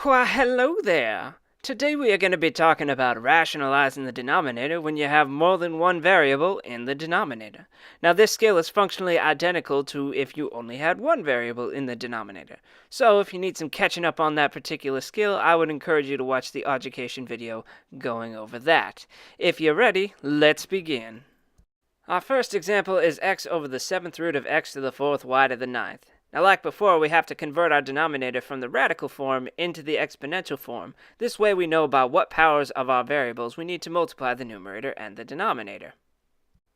Why, hello there! Today we are going to be talking about rationalizing the denominator when you have more than one variable in the denominator. Now this skill is functionally identical to if you only had one variable in the denominator. So if you need some catching up on that particular skill, I would encourage you to watch the Auducation video going over that. If you're ready, let's begin. Our first example is x over the 7th root of x to the 4th y to the 9th. Now, like before, we have to convert our denominator from the radical form into the exponential form. This way we know about what powers of our variables we need to multiply the numerator and the denominator.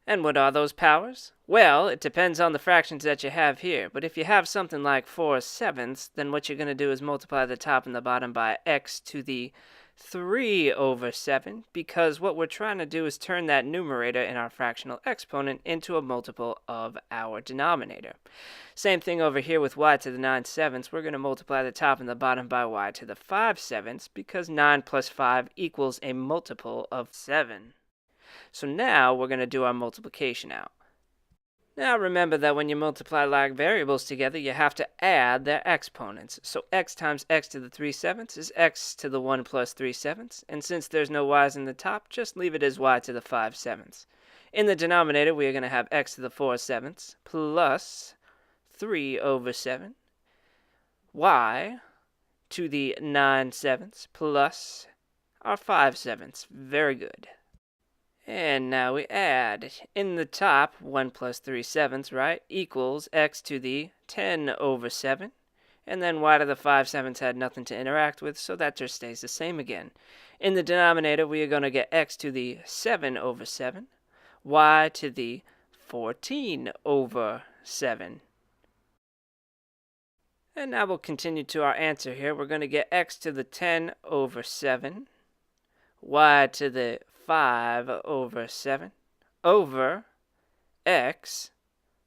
And what are those powers? Well, it depends on the fractions that you have here, but if you have something like 4/7, then what you're going to do is multiply the top and the bottom by x to the 3 over 7, because what we're trying to do is turn that numerator in our fractional exponent into a multiple of our denominator. Same thing over here with y to the 9/7. We're going to multiply the top and the bottom by y to the 5/7, because 9 plus 5 equals a multiple of 7. So now we're going to do our multiplication out. Now remember that when you multiply like variables together, you have to add their exponents. So x times x to the 3/7 is x to the 1 plus 3/7. And since there's no y's in the top, just leave it as y to the 5/7. In the denominator, we are going to have x to the 4/7 plus 3 over 7, y to the 9/7 plus our 5/7. Very good. And now we add. In the top, 1 plus 3/7, right, equals x to the 10 over 7. And then y to the 5/7 had nothing to interact with, so that just stays the same again. In the denominator, we are going to get x to the 7 over 7, y to the 14 over 7. And now we'll continue to our answer here. We're going to get x to the 10 over 7, y to the 5 over 7 over x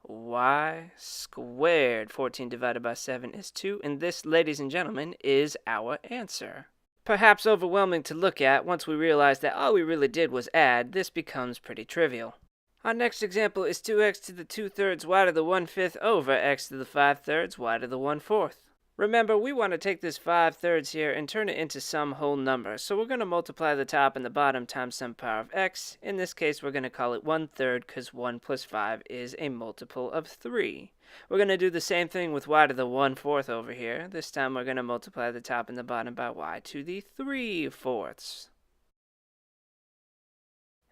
y squared. 14 divided by 7 is 2, and this, ladies and gentlemen, is our answer. Perhaps overwhelming to look at. Once we realize that all we really did was add, this becomes pretty trivial. Our next example is 2x to the 2/3 y to the 1/5 over x to the 5/3 y to the 1/4. Remember, we want to take this 5/3 here and turn it into some whole number. So we're going to multiply the top and the bottom times some power of x. In this case, we're going to call it 1/3 because 1 plus 5 is a multiple of 3. We're going to do the same thing with y to the 1/4 over here. This time we're going to multiply the top and the bottom by y to the 3/4.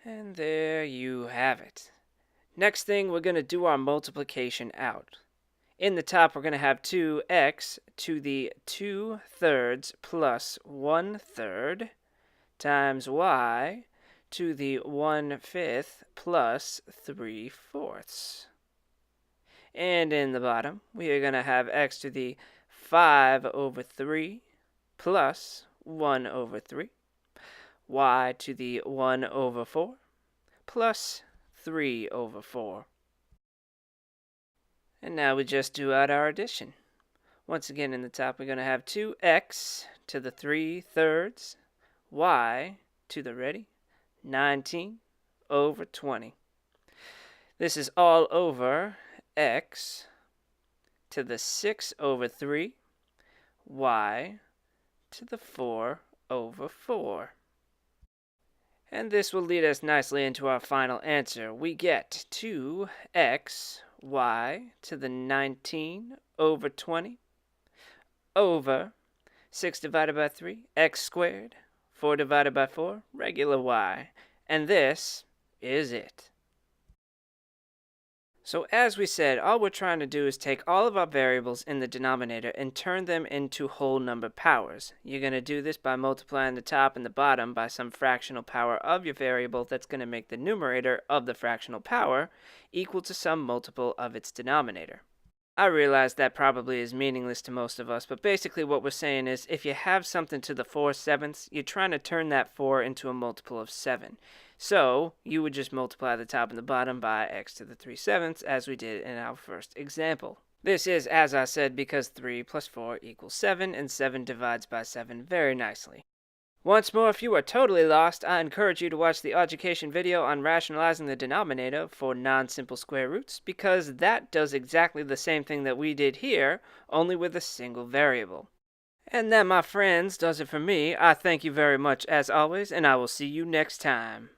And there you have it. Next thing, we're going to do our multiplication out. In the top, we're going to have 2x to the 2/3 plus 1/3 times y to the 1/5 plus 3/4. And in the bottom, we are going to have x to the 5 over 3 plus 1 over 3, y to the 1 over 4 plus 3 over 4. And now we just do out our addition. Once again, in the top, we're going to have 2x to the 3/3, y to the ready, 19 over 20. This is all over x to the 6 over 3, y to the 4 over 4. And this will lead us nicely into our final answer. We get 2x y to the 19 over 20 over 6 divided by 3, x squared, 4 divided by 4, regular y. And this is it. So as we said, all we're trying to do is take all of our variables in the denominator and turn them into whole number powers. You're going to do this by multiplying the top and the bottom by some fractional power of your variable that's going to make the numerator of the fractional power equal to some multiple of its denominator. I realize that probably is meaningless to most of us, but basically what we're saying is if you have something to the 4/7, you're trying to turn that 4 into a multiple of 7. So you would just multiply the top and the bottom by x to the 3/7 as we did in our first example. This is, as I said, because 3 plus 4 equals 7, and 7 divides by 7 very nicely. Once more, if you are totally lost, I encourage you to watch the Auducation video on rationalizing the denominator for non-simple square roots, because that does exactly the same thing that we did here, only with a single variable. And that, my friends, does it for me. I thank you very much as always, and I will see you next time.